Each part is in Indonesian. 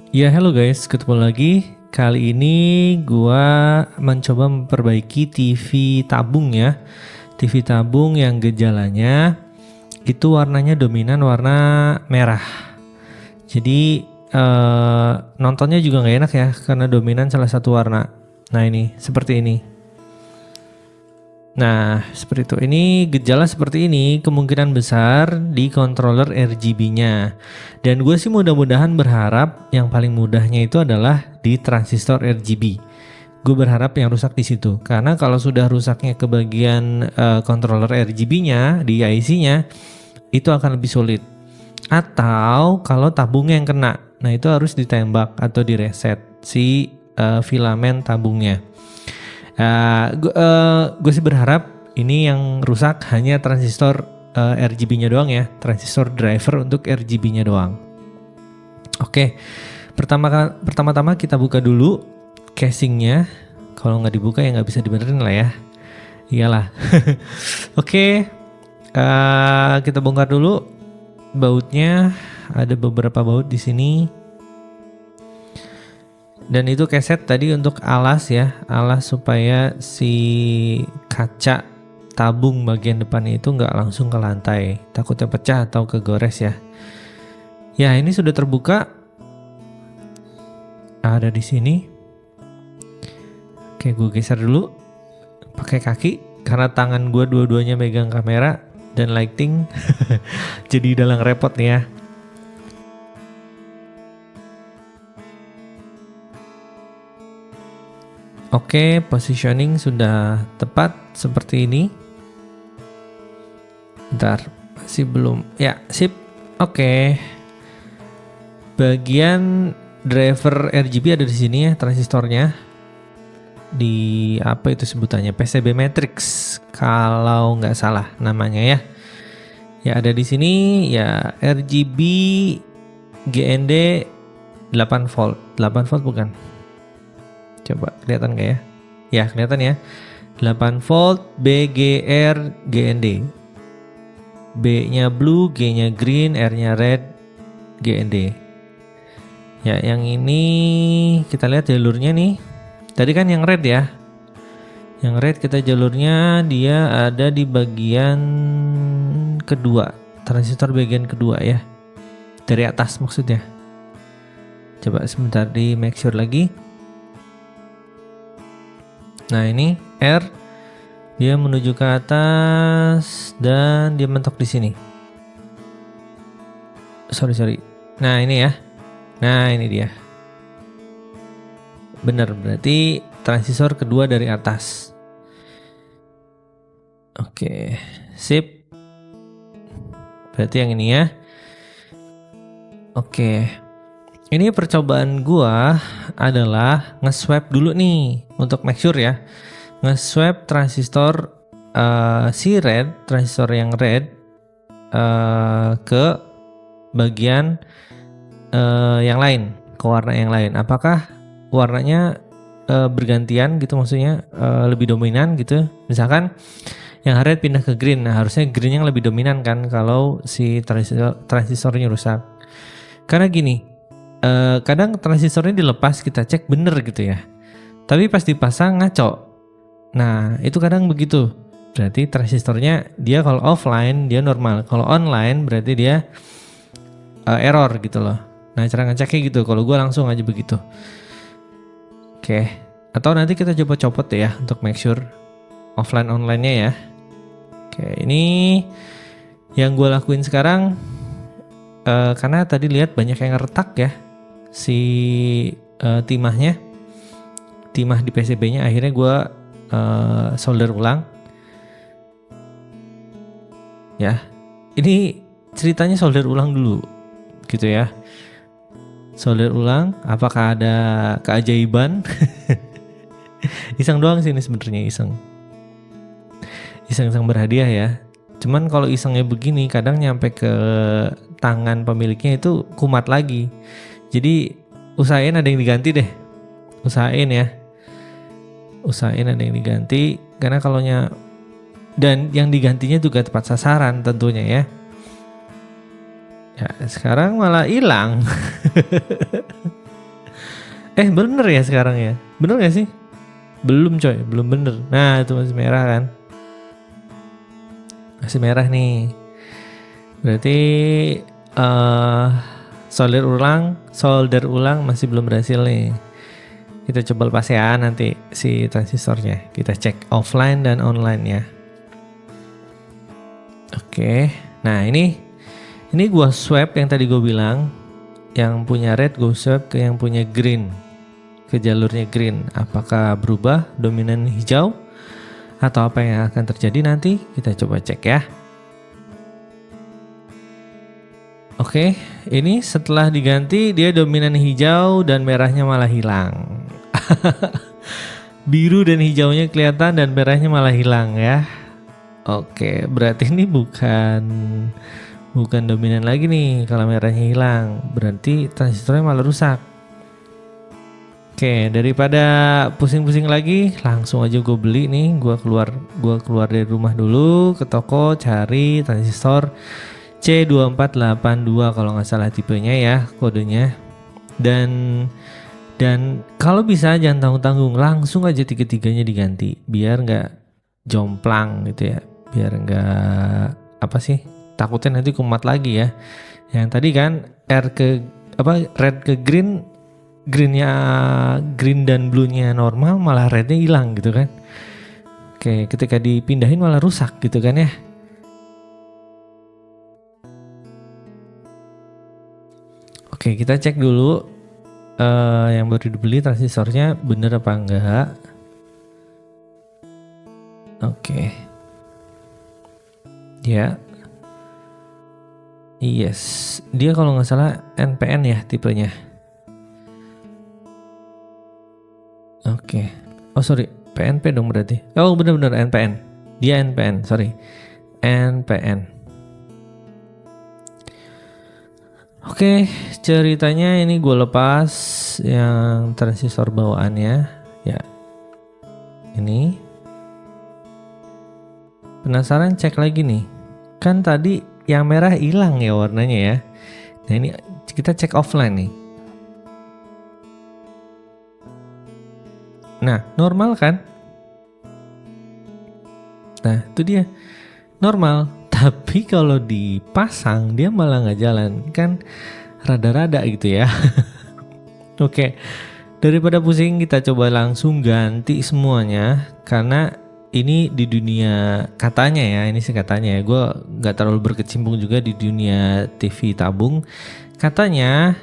Ya, hello guys, ketemu lagi. Kali ini gua mencoba memperbaiki TV tabung ya. TV tabung yang gejalanya itu warnanya dominan warna merah. Jadi nontonnya juga nggak enak ya karena dominan salah satu warna. Nah ini seperti ini. Nah, seperti itu. Ini gejala seperti ini kemungkinan besar di controller RGB-nya. Dan gue sih mudah-mudahan berharap yang paling mudahnya itu adalah di transistor RGB. Gue berharap yang rusak di situ. Karena kalau sudah rusaknya ke bagian controller RGB-nya di IC-nya, itu akan lebih sulit. Atau kalau tabungnya yang kena, nah itu harus ditembak atau direset si filamen tabungnya. Gue sih berharap ini yang rusak hanya transistor RGB-nya doang ya, transistor driver untuk RGB-nya doang. Oke, pertama-tama kita buka dulu casingnya. Kalau nggak dibuka ya nggak bisa dibenerin lah ya. Iyalah. Oke, kita bongkar dulu bautnya. Ada beberapa baut di sini. Dan itu keset tadi untuk alas ya, alas supaya si kaca tabung bagian depannya itu nggak langsung ke lantai, takutnya pecah atau kegores ya. Ya ini sudah terbuka, ada di sini. Oke, gue geser dulu pakai kaki karena tangan gue dua-duanya megang kamera dan lighting, jadi dalang repot nih ya. Oke, positioning sudah tepat seperti ini. Bentar, masih belum. Ya, sip. Oke. Bagian driver RGB ada di sini ya, transistornya. Di apa itu sebutannya? PCB matrix kalau nggak salah namanya ya. Ya ada di sini ya RGB GND 8 volt. 8 volt bukan? Coba kelihatan gak ya? Ya kelihatan ya. 8 volt BGR GND. B-nya blue, G-nya green, R-nya red, GND. Ya yang ini kita lihat jalurnya nih. Tadi kan yang red ya. Yang red kita jalurnya dia ada di bagian kedua. Transistor bagian kedua ya. Dari atas maksudnya. Coba sebentar di make sure lagi. Nah ini R, dia menuju ke atas dan dia mentok di sini. Sorry. Nah ini ya. Nah ini dia. Benar, berarti transistor kedua dari atas. Oke, sip. Berarti yang ini ya. Oke. Ini percobaan gua adalah nge-swap dulu nih untuk make sure ya. Nge-swap transistor si red, transistor yang red ke bagian yang lain, ke warna yang lain. Apakah warnanya bergantian gitu, maksudnya lebih dominan gitu. Misalkan yang red pindah ke green, nah harusnya green yang lebih dominan kan kalau si transistornya rusak. Karena gini, kadang transistornya dilepas kita cek bener gitu ya, tapi pas dipasang ngaco. Nah itu kadang begitu, berarti transistornya dia kalau offline dia normal, kalau online berarti dia error gitu loh. Nah cara ngeceknya gitu, kalau gue langsung aja begitu. Oke, atau nanti kita coba copot deh ya untuk make sure offline online-nya ya. Oke, ini yang gue lakuin sekarang karena tadi lihat banyak yang retak ya si timah di PCB-nya, akhirnya gue solder ulang. Ya, ini ceritanya solder ulang dulu gitu ya. Solder ulang, apakah ada keajaiban? Iseng doang sih ini sebenarnya, iseng berhadiah ya. Cuman kalau isengnya begini kadang nyampe ke tangan pemiliknya itu kumat lagi. Jadi usahain ada yang diganti deh. Usahain ada yang diganti, karena dan yang digantinya juga tepat sasaran tentunya ya. Ya sekarang malah hilang. Bener ya sekarang ya? Bener gak sih? Belum coy, belum bener. Nah itu masih merah kan? Masih merah nih. Berarti solder ulang masih belum berhasil nih. Kita coba lepas ya nanti si transistornya. Kita cek offline dan online ya. Oke, nah ini gua swap yang tadi gue bilang. Yang punya red gue swap ke yang punya green, ke jalurnya green. Apakah berubah dominan hijau atau apa yang akan terjadi nanti? Kita coba cek ya. Oke, ini setelah diganti dia dominan hijau dan merahnya malah hilang. Biru dan hijaunya kelihatan dan merahnya malah hilang ya. Oke, berarti ini bukan dominan lagi nih. Kalau merahnya hilang, berarti transistornya malah rusak. Oke, daripada pusing-pusing lagi, langsung aja gue beli nih. Gue keluar dari rumah dulu ke toko, cari transistor C2482 kalau nggak salah tipenya ya, kodenya. Dan kalau bisa jangan tanggung-tanggung, langsung aja tiga-tiganya diganti biar nggak jomplang gitu ya, biar nggak takutnya nanti kumat lagi ya. Yang tadi kan red ke greennya green dan bluenya normal, malah rednya hilang gitu kan. Oke, ketika dipindahin malah rusak gitu kan ya. Oke, kita cek dulu yang baru dibeli transistornya bener apa enggak. Oke. Ya. Yes, dia kalau nggak salah NPN ya tipenya. Oke. Oh sorry, PNP dong berarti. Oh bener-bener NPN. Dia NPN, sorry. NPN. Oke, ceritanya ini gue lepas yang transistor bawaannya. Ya. Ini. Penasaran, cek lagi nih. Kan tadi yang merah hilang ya warnanya ya. Nah ini kita cek offline nih. Nah normal kan? Nah itu dia normal. Tapi kalau dipasang dia malah nggak jalan, kan rada-rada gitu ya. Oke, daripada pusing kita coba langsung ganti semuanya, karena ini di dunia katanya ya, ini sih katanya ya, gue nggak terlalu berkecimpung juga di dunia TV tabung. Katanya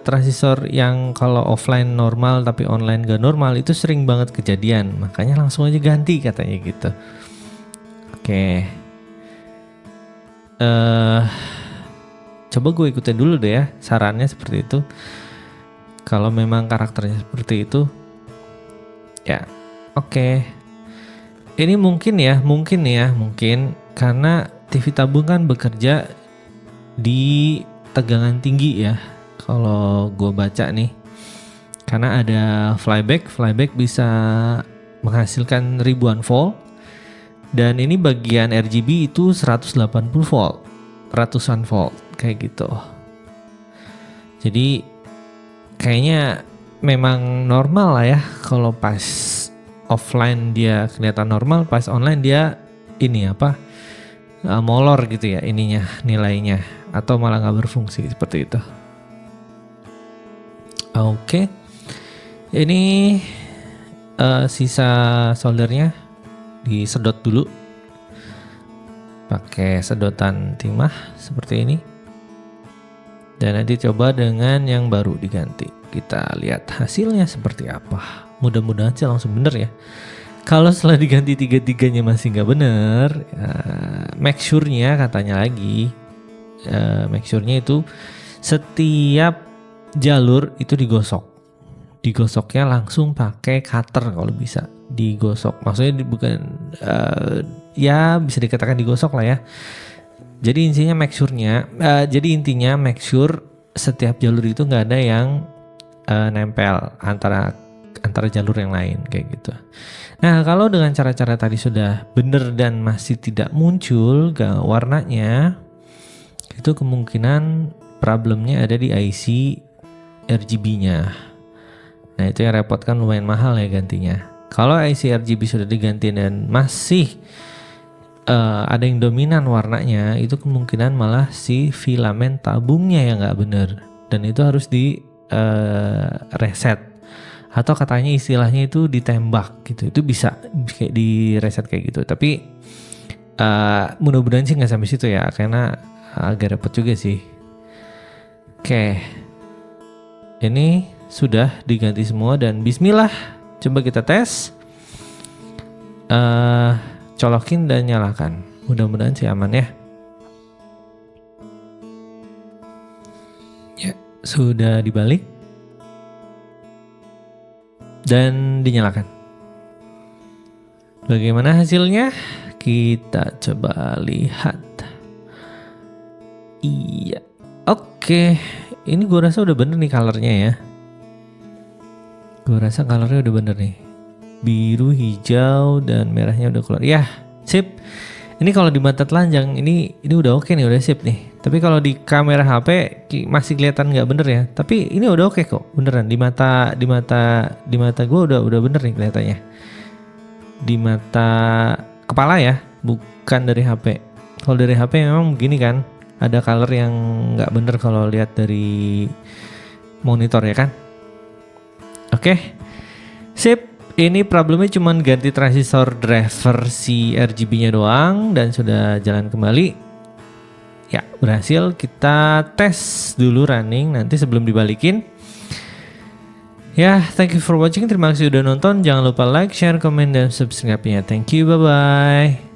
transistor yang kalau offline normal tapi online gak normal itu sering banget kejadian, makanya langsung aja ganti katanya gitu. Oke. Coba gue ikutin dulu deh ya sarannya seperti itu. Kalau memang karakternya seperti itu, ya oke. Ini mungkin karena TV tabung kan bekerja di tegangan tinggi ya. Kalau gue baca nih, karena ada flyback bisa menghasilkan ribuan volt. Dan ini bagian RGB itu 180 volt, ratusan volt kayak gitu. Jadi kayaknya memang normal lah ya, kalau pas offline dia kelihatan normal, pas online dia molor gitu ya ininya, nilainya, atau malah nggak berfungsi seperti itu. Oke, ini sisa soldernya disedot dulu pakai sedotan timah seperti ini, dan nanti coba dengan yang baru diganti. Kita lihat hasilnya seperti apa. Mudah-mudahan sih langsung bener ya. Kalau setelah diganti tiga-tiganya masih nggak bener, make sure-nya katanya lagi, make sure-nya itu setiap jalur itu digosoknya langsung pakai cutter kalau bisa. Digosok, maksudnya bukan ya bisa dikatakan digosok lah ya. Jadi intinya make sure setiap jalur itu nggak ada yang nempel antara jalur yang lain kayak gitu. Nah kalau dengan cara-cara tadi sudah benar dan masih tidak muncul warnanya, itu kemungkinan problemnya ada di IC RGB-nya. Nah itu yang repot kan, lumayan mahal ya gantinya. Kalau IC RGB sudah diganti dan masih ada yang dominan warnanya, itu kemungkinan malah si filamen tabungnya yang nggak bener, dan itu harus di reset, atau katanya istilahnya itu ditembak gitu. Itu bisa kayak di reset kayak gitu, tapi mudah-mudahan sih nggak sampai situ ya, karena agak repot juga sih. Oke, ini sudah diganti semua dan bismillah, coba kita tes. Colokin dan nyalakan. Mudah-mudahan sih aman ya. Ya, sudah dibalik dan dinyalakan. Bagaimana hasilnya? Kita coba lihat. Iya, oke. Ini gue rasa udah bener nih colornya ya. Gue rasa colornya udah bener nih. Biru, hijau, dan merahnya udah keluar. Ya, sip. Ini kalau di mata telanjang ini udah oke nih, udah sip nih. Tapi kalau di kamera HP masih kelihatan nggak bener ya. Tapi ini udah oke kok, beneran. Di mata gue udah bener nih kelihatannya. Di mata kepala ya, bukan dari HP. Kalau dari HP memang begini kan, ada color yang nggak bener kalau lihat dari monitor ya kan. Oke, sip. Ini problemnya cuma ganti transistor driver si RGB-nya doang dan sudah jalan kembali. Ya, berhasil. Kita tes dulu running nanti sebelum dibalikin. Ya, thank you for watching. Terima kasih udah nonton. Jangan lupa like, share, komen, dan subscribe-nya. Thank you, bye-bye.